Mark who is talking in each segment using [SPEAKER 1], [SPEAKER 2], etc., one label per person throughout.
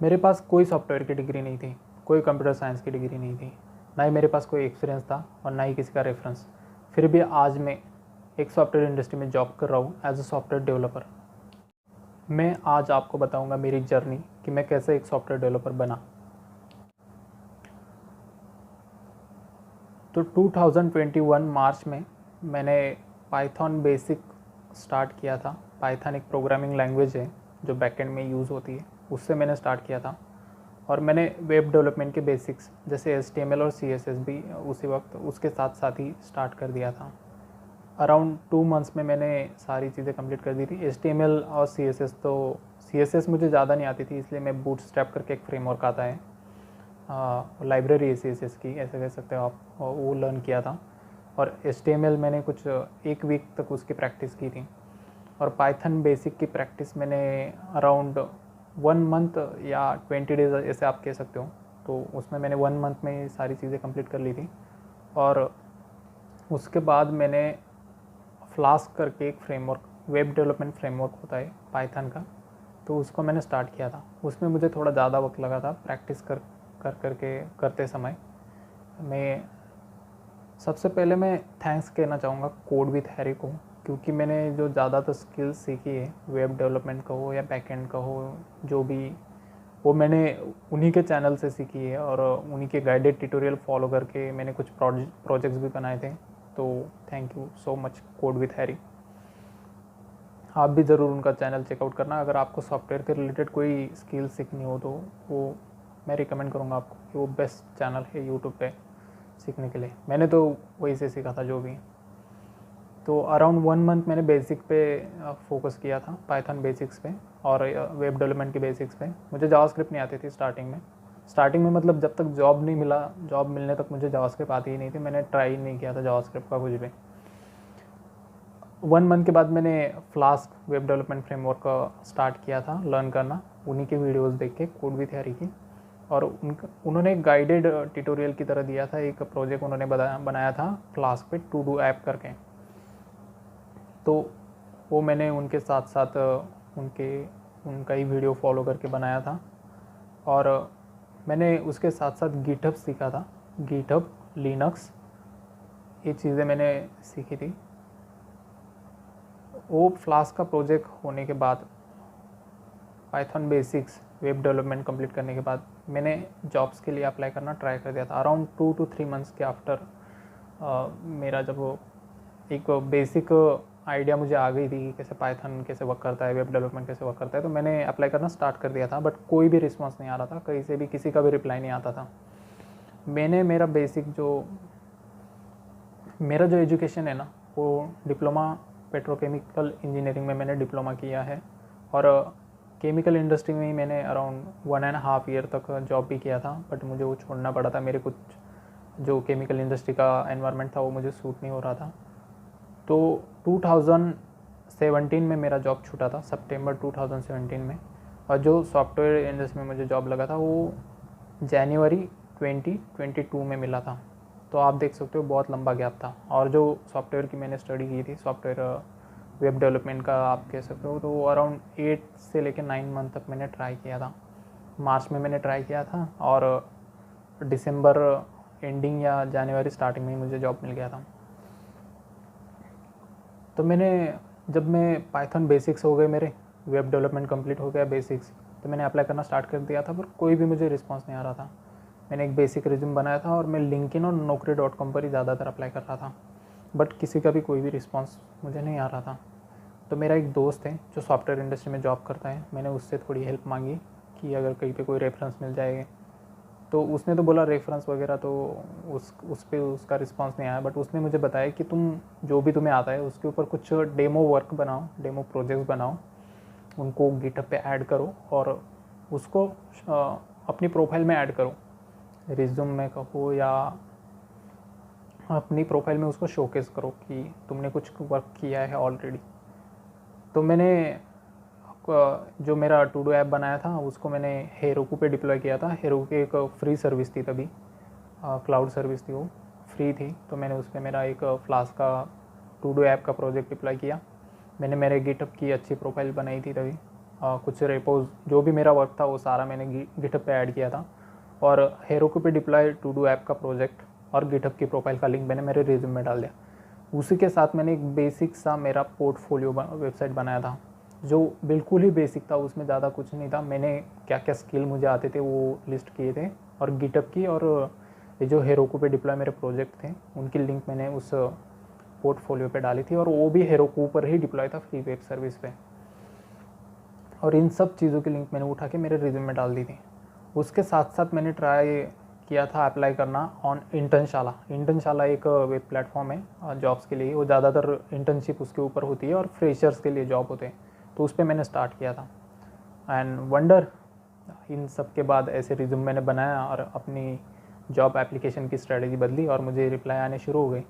[SPEAKER 1] मेरे पास कोई सॉफ्टवेयर की डिग्री नहीं थी, कोई कंप्यूटर साइंस की डिग्री नहीं थी, ना ही मेरे पास कोई एक्सपीरियंस था और ना ही किसी का रेफरेंस। फिर भी आज मैं एक सॉफ्टवेयर इंडस्ट्री में जॉब कर रहा हूँ एज अ सॉफ्टवेयर डेवलपर। मैं आज आपको बताऊंगा मेरी जर्नी कि मैं कैसे एक सॉफ्टवेयर डेवलपर बना। तो 2021 मार्च में मैंने पाइथन बेसिक स्टार्ट किया था। पाइथन एक प्रोग्रामिंग लैंग्वेज है जो बैकएंड में यूज़ होती है, उससे मैंने स्टार्ट किया था। और मैंने वेब डेवलपमेंट के बेसिक्स जैसे HTML और CSS भी उसी वक्त उसके साथ साथ ही स्टार्ट कर दिया था। अराउंड 2 मंथ्स में मैंने सारी चीज़ें कंप्लीट कर दी थी। HTML और CSS, तो CSS मुझे ज़्यादा नहीं आती थी, इसलिए मैं बूटस्ट्रैप करके एक फ्रेमवर्क आता है, लाइब्रेरी है CSS की, ऐसे कह सकते हो आप, वो लर्न किया था। और HTML मैंने कुछ 1 वीक तक उसकी प्रैक्टिस की थी। और पाइथन बेसिक की प्रैक्टिस मैंने अराउंड 1 मंथ या 20 डेज ऐसे आप कह सकते हो। तो उसमें मैंने 1 मंथ में सारी चीज़ें कंप्लीट कर ली थी। और उसके बाद मैंने फ्लास्क करके एक फ्रेमवर्क, वेब डेवलपमेंट फ्रेमवर्क होता है पाइथन का, तो उसको मैंने स्टार्ट किया था। उसमें मुझे थोड़ा ज़्यादा वक्त लगा था प्रैक्टिस करके करते समय। मैं सबसे पहले मैं थैंक्स कहना चाहूँगा कोड विथ हैरी को, क्योंकि मैंने जो ज़्यादातर स्किल्स सीखी है, वेब डेवलपमेंट का हो या बैकएंड का हो, जो भी, वो मैंने उन्हीं के चैनल से सीखी है। और उन्हीं के गाइडेड ट्यूटोरियल फॉलो करके मैंने कुछ प्रोजेक्ट्स भी बनाए थे। तो thank you so much code with Harry. आप भी ज़रूर उनका चैनल चेकआउट करना अगर आपको सॉफ्टवेयर के रिलेटेड कोई स्किल सीखनी हो, तो वो मैं रिकमेंड करूँगा आपको कि वो बेस्ट चैनल है यूट्यूब पे सीखने के लिए। मैंने तो वही से सीखा था जो भी। तो अराउंड 1 मंथ मैंने बेसिक पे फोकस किया था, पाइथन बेसिक्स पे और वेब डेवलपमेंट के बेसिक्स पे। मुझे जावास्क्रिप्ट नहीं आती थी स्टार्टिंग में मतलब जब तक जॉब नहीं मिला, जॉब मिलने तक मुझे जावास्क्रिप्ट आती ही नहीं थी। मैंने ट्राई नहीं किया था जावास्क्रिप्ट का कुछ भी। 1 मंथ के बाद मैंने फ्लास्क वेब डेवलपमेंट फ्रेमवर्क का स्टार्ट किया था लर्न करना, उन्हीं के वीडियोस देख के, कोड विथ हैरी की। और उन्होंने एक गाइडेड ट्यूटोरियल की तरह दिया था, एक प्रोजेक्ट उन्होंने बनाया था फ्लास्क पे, टू डू ऐप करके। तो वो मैंने उनके साथ साथ उनका ही वीडियो फॉलो करके बनाया था। और मैंने उसके साथ साथ गिटहब सीखा था, गिटहब, लिनक्स, ये चीज़ें मैंने सीखी थी। वो फ्लास्क का प्रोजेक्ट होने के बाद, Python basics web development complete करने के बाद, मैंने जॉब्स के लिए अप्लाई करना ट्राई कर दिया था। अराउंड 2 to 3 मंथ्स के आफ्टर मेरा जब एक बेसिक आइडिया मुझे आ गई थी कि कैसे पाइथन कैसे वर्क करता है, वेब डेवलपमेंट कैसे वर्क करता है, तो मैंने अप्लाई करना स्टार्ट कर दिया था। बट कोई भी रिस्पॉन्स नहीं आ रहा था, कहीं से भी किसी का भी रिप्लाई नहीं आता था। मैंने मेरा जो एजुकेशन है ना, वो डिप्लोमा पेट्रोकेमिकल इंजीनियरिंग में मैंने डिप्लोमा किया है। और केमिकल इंडस्ट्री में ही मैंने अराउंड 1.5 ईयर तक जॉब भी किया था। बट मुझे वो छोड़ना पड़ा था, मेरे कुछ जो केमिकल इंडस्ट्री का एनवायरनमेंट था वो मुझे सूट नहीं हो रहा था। तो 2017 में मेरा जॉब छूटा था, सितंबर 2017 में। और जो सॉफ्टवेयर इंडस्ट्री में मुझे जॉब लगा था वो जनवरी 2022 में मिला था। तो आप देख सकते हो बहुत लंबा गैप था। और जो सॉफ्टवेयर की मैंने स्टडी की थी, सॉफ्टवेयर वेब डेवलपमेंट का आप कह सकते हो, तो अराउंड 8 से लेकर 9 मंथ तक मैंने ट्राई किया था। मार्च में मैंने ट्राई किया था और दिसंबर एंडिंग या जनवरी स्टार्टिंग में ही मुझे जॉब मिल गया था। तो जब मैं पाइथन बेसिक्स हो गए मेरे, वेब डेवलपमेंट कंप्लीट हो गया बेसिक्स, तो मैंने अप्लाई करना स्टार्ट कर दिया था, पर कोई भी मुझे रिस्पांस नहीं आ रहा था। मैंने एक बेसिक रिज्यूम बनाया था और मैं लिंक्डइन और naukri.com पर ही ज़्यादातर अप्लाई कर रहा था, बट किसी का भी कोई भी रिस्पांस मुझे नहीं आ रहा था। तो मेरा एक दोस्त है जो सॉफ्टवेयर इंडस्ट्री में जॉब करता है, मैंने उससे थोड़ी हेल्प मांगी कि अगर कहीं पे कोई रेफरेंस मिल जाएगा। तो उसने तो बोला रेफरेंस वगैरह, तो उस पर उसका रिस्पांस नहीं आया। बट उसने मुझे बताया कि तुम जो भी तुम्हें आता है उसके ऊपर कुछ डेमो वर्क बनाओ, डेमो प्रोजेक्ट्स बनाओ, उनको गिटहब पे ऐड करो और उसको अपनी प्रोफाइल में ऐड करो, रिज्यूम में कहो या अपनी प्रोफाइल में उसको शोकेस करो कि तुमने कुछ वर्क किया है ऑलरेडी। तो मैंने जो मेरा टू डू ऐप बनाया था उसको मैंने हेरोकू पे डिप्लॉय किया था। हेरोकू की एक फ्री सर्विस थी तभी, क्लाउड सर्विस थी, वो फ्री थी। तो मैंने उस पर मेरा एक फ्लास्क का टू डू ऐप का प्रोजेक्ट डिप्लॉय किया। मैंने मेरे गिटहब की अच्छी प्रोफाइल बनाई थी तभी। कुछ रेपोज, जो भी मेरा वर्क था वो सारा मैंने गिटहब पे ऐड किया था, और हेरोकू पे डिप्लॉय टू डू ऐप का प्रोजेक्ट और गिटहब की प्रोफाइल का लिंक मैंने मेरे रिज्यूम में डाल दिया। उसी के साथ मैंने एक बेसिक सा मेरा पोर्टफोलियो वेबसाइट बनाया था, जो बिल्कुल ही बेसिक था, उसमें ज़्यादा कुछ नहीं था। मैंने क्या क्या स्किल मुझे आते थे वो लिस्ट किए थे, और गिटहब की और ये जो हेरोकू पे डिप्लॉय मेरे प्रोजेक्ट थे उनकी लिंक मैंने उस पोर्टफोलियो पे डाली थी, और वो भी हेरोकू पर ही डिप्लॉय था, फ्री वेब सर्विस पे। और इन सब चीज़ों की लिंक मैंने उठा के मेरे रिज्यूम में डाल दी थी। उसके साथ साथ मैंने ट्राई किया था अप्लाई करना ऑन इंटर्नशाला। इंटर्नशाला एक वेब प्लेटफॉर्म है जॉब्स के लिए, वो ज़्यादातर इंटर्नशिप उसके ऊपर होती है और फ्रेशर्स के लिए जॉब होते हैं, तो उस पर मैंने स्टार्ट किया था। एंड वंडर, इन सब के बाद ऐसे रिज्यूम मैंने बनाया और अपनी जॉब एप्लीकेशन की स्ट्रेटजी बदली और मुझे रिप्लाई आने शुरू हो गई।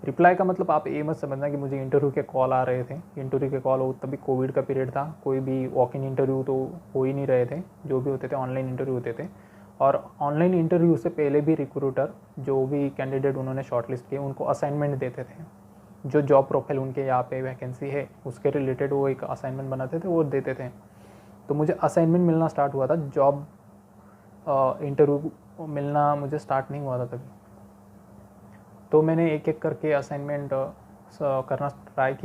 [SPEAKER 1] रिप्लाई का मतलब आप ये मत समझना कि मुझे इंटरव्यू के कॉल आ रहे थे। इंटरव्यू के कॉल हो, तभी कोविड का पीरियड था, कोई भी वॉक इन इंटरव्यू तो हो ही नहीं रहे थे, जो भी होते थे ऑनलाइन इंटरव्यू होते थे। और ऑनलाइन इंटरव्यू से पहले भी रिक्रूटर जो भी कैंडिडेट उन्होंने शॉर्टलिस्ट किए उनको असाइनमेंट देते थे, जो जॉब प्रोफाइल उनके यहाँ पे वैकेंसी है उसके रिलेटेड वो एक असाइनमेंट बनाते थे, वो देते थे। तो मुझे असाइनमेंट मिलना स्टार्ट हुआ था, जॉब इंटरव्यू मिलना मुझे स्टार्ट नहीं हुआ था तभी। तो मैंने एक एक करके असाइनमेंट करना स्टार्ट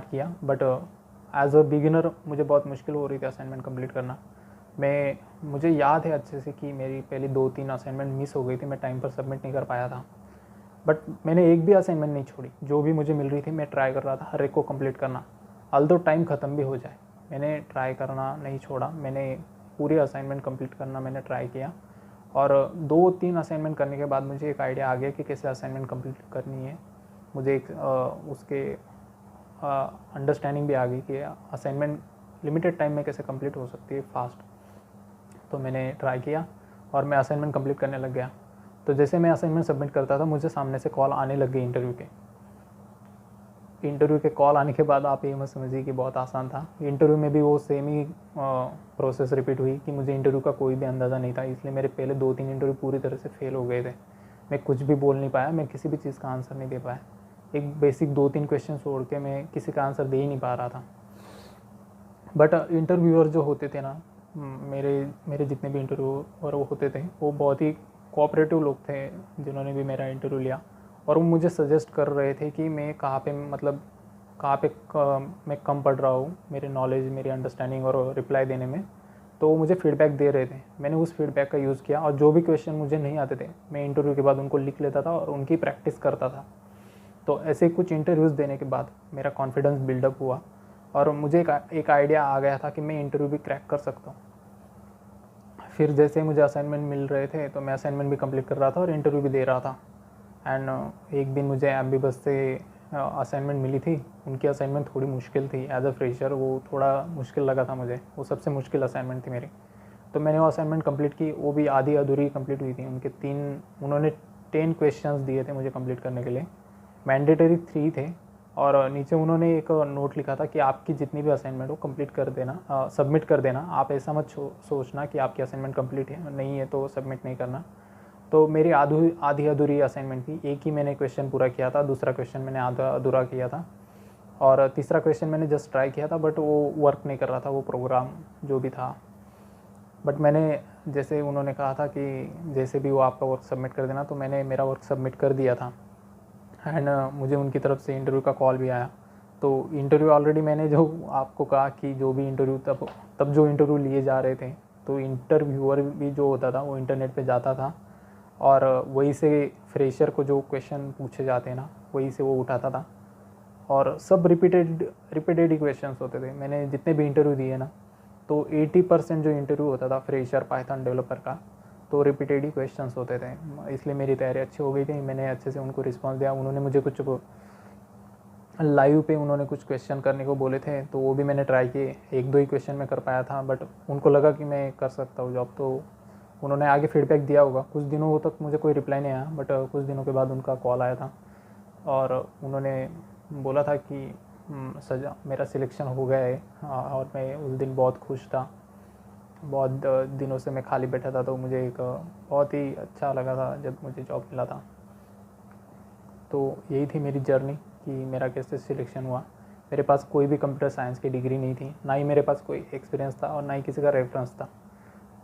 [SPEAKER 1] किया, बट एज अ बिगिनर मुझे बहुत मुश्किल हो रही थी असाइनमेंट कंप्लीट करना। मुझे याद है अच्छे से कि मेरी पहली 2-3 असाइनमेंट मिस हो गई थी, मैं टाइम पर सबमिट नहीं कर पाया था। बट मैंने एक भी असाइनमेंट नहीं छोड़ी, जो भी मुझे मिल रही थी मैं ट्राई कर रहा था हर एक को कंप्लीट करना, ऑल्दो टाइम ख़त्म भी हो जाए। मैंने ट्राई करना नहीं छोड़ा, मैंने पूरी असाइनमेंट कंप्लीट करना मैंने ट्राई किया। और 2-3 असाइनमेंट करने के बाद मुझे एक आइडिया आ गया कि कैसे असाइनमेंट कंप्लीट करनी है। मुझे एक उसके अंडरस्टैंडिंग भी आ गई कि असाइनमेंट लिमिटेड टाइम में कैसे कंप्लीट हो सकती है फास्ट। तो मैंने ट्राई किया और मैं असाइनमेंट कंप्लीट करने लग गया। तो जैसे मैं असाइनमेंट सबमिट करता था मुझे सामने से कॉल आने लग गई इंटरव्यू के कॉल आने के बाद आप ये मत समझिए कि बहुत आसान था। इंटरव्यू में भी वो सेम ही प्रोसेस रिपीट हुई कि मुझे इंटरव्यू का कोई भी अंदाज़ा नहीं था, इसलिए मेरे पहले 2-3 इंटरव्यू पूरी तरह से फेल हो गए थे। मैं कुछ भी बोल नहीं पाया, मैं किसी भी चीज़ का आंसर नहीं दे पाया। एक बेसिक 2-3 क्वेश्चन छोड़ के मैं किसी का आंसर दे ही नहीं पा रहा था। बट इंटरव्यूअर जो होते थे ना, मेरे जितने भी इंटरव्यूअर वो होते थे वो बहुत ही कोऑपरेटिव लोग थे, जिन्होंने भी मेरा इंटरव्यू लिया। और वो मुझे सजेस्ट कर रहे थे कि मैं कहाँ पे मैं कम पढ़ रहा हूँ, मेरे नॉलेज, मेरी अंडरस्टैंडिंग और रिप्लाई देने में। तो वो मुझे फीडबैक दे रहे थे, मैंने उस फीडबैक का यूज़ किया, और जो भी क्वेश्चन मुझे नहीं आते थे मैं इंटरव्यू के बाद उनको लिख लेता था और उनकी प्रैक्टिस करता था। तो ऐसे कुछ इंटरव्यूज़ देने के बाद मेरा कॉन्फिडेंस बिल्डअप हुआ और मुझे एक आइडिया आ गया था कि मैं इंटरव्यू भी क्रैक कर सकता हूँ। फिर जैसे मुझे असाइनमेंट मिल रहे थे तो मैं असाइनमेंट भी कंप्लीट कर रहा था और इंटरव्यू भी दे रहा था। एंड एक दिन मुझे एमबीबस से असाइनमेंट मिली थी। उनकी असाइनमेंट थोड़ी मुश्किल थी, एज अ फ्रेशर वो थोड़ा मुश्किल लगा था मुझे, वो सबसे मुश्किल असाइनमेंट थी मेरी। तो मैंने वो असाइनमेंट कंप्लीट की, वो भी आधी अधूरी कंप्लीट हुई थी। उन्होंने 10 क्वेश्चंस दिए थे मुझे कंप्लीट करने के लिए, मैंडेटरी 3 थे, और नीचे उन्होंने एक नोट लिखा था कि आपकी जितनी भी असाइनमेंट हो कंप्लीट कर देना, सबमिट कर देना। आप ऐसा मत सोचना कि आपकी असाइनमेंट कंप्लीट है, नहीं है तो सबमिट नहीं करना। तो मेरी आधी अधूरी असाइनमेंट थी, एक ही मैंने क्वेश्चन पूरा किया था, दूसरा क्वेश्चन मैंने आधा अधूरा किया था, और तीसरा क्वेश्चन मैंने जस्ट ट्राई किया था, बट वो वर्क नहीं कर रहा था वो प्रोग्राम जो भी था। बट मैंने, जैसे उन्होंने कहा था कि जैसे भी वो आपका वर्क सबमिट कर देना, तो मैंने मेरा वर्क सबमिट कर दिया था। एंड मुझे उनकी तरफ से इंटरव्यू का कॉल भी आया। तो इंटरव्यू ऑलरेडी मैंने जो आपको कहा कि जो भी इंटरव्यू तब जो इंटरव्यू लिए जा रहे थे, तो इंटरव्यूअर भी जो होता था वो इंटरनेट पे जाता था और वहीं से फ्रेशर को जो क्वेश्चन पूछे जाते हैं ना, वहीं से वो उठाता था, और सब रिपीटेड ही क्वेश्चन होते थे। मैंने जितने भी इंटरव्यू दिए ना, तो 80% जो इंटरव्यू होता था फ्रेशर पाइथन डेवलपर का, तो रिपीटेड ही क्वेश्चंस होते थे। इसलिए मेरी तैयारी अच्छी हो गई थी, मैंने अच्छे से उनको रिस्पांस दिया। उन्होंने मुझे कुछ लाइव पे उन्होंने कुछ क्वेश्चन करने को बोले थे, तो वो भी मैंने ट्राई किए। 1-2 ही क्वेश्चन मैं कर पाया था, बट उनको लगा कि मैं कर सकता हूँ जॉब, तो उन्होंने आगे फीडबैक दिया होगा। कुछ दिनों तक मुझे कोई रिप्लाई नहीं आया, बट कुछ दिनों के बाद उनका कॉल आया था और उन्होंने बोला था कि मेरा सिलेक्शन हो गया है। और मैं उस दिन बहुत खुश था, बहुत दिनों से मैं खाली बैठा था, तो मुझे एक बहुत ही अच्छा लगा था जब मुझे जॉब मिला था। तो यही थी मेरी जर्नी कि मेरा कैसे सिलेक्शन हुआ। मेरे पास कोई भी कंप्यूटर साइंस की डिग्री नहीं थी, ना ही मेरे पास कोई एक्सपीरियंस था और ना ही किसी का रेफरेंस था,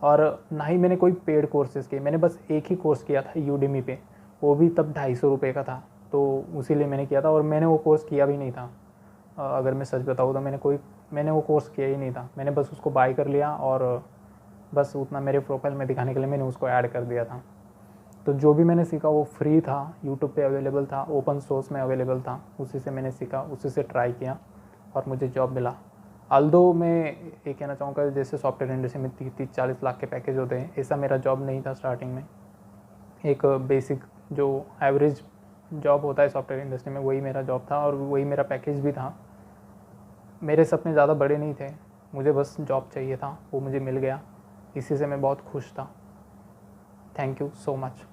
[SPEAKER 1] और ना ही मैंने कोई पेड कोर्सेज़ किए। मैंने बस एक ही कोर्स किया था यूडेमी पे, वो भी तब 250 रुपये का था, तो उसी लिए मैंने किया था। और मैंने वो कोर्स किया भी नहीं था, अगर मैं सच बताऊँ तो मैंने वो कोर्स किया ही नहीं था। मैंने बस उसको बाय कर लिया और बस उतना मेरे प्रोफाइल में दिखाने के लिए मैंने उसको ऐड कर दिया था। तो जो भी मैंने सीखा वो फ्री था, यूट्यूब पे अवेलेबल था, ओपन सोर्स में अवेलेबल था, उसी से मैंने सीखा, उसी से ट्राई किया और मुझे जॉब मिला। आल्दो मैं ये कहना चाहूँगा, जैसे सॉफ्टवेयर इंडस्ट्री में 30-40 लाख के पैकेज होते हैं, ऐसा मेरा जॉब नहीं था स्टार्टिंग में। एक बेसिक जो एवरेज जॉब होता है सॉफ्टवेयर इंडस्ट्री में, वही मेरा जॉब था और वही मेरा पैकेज भी था। मेरे सपने ज़्यादा बड़े नहीं थे, मुझे बस जॉब चाहिए था, वो मुझे मिल गया, इसी से मैं बहुत खुश था। Thank you so much.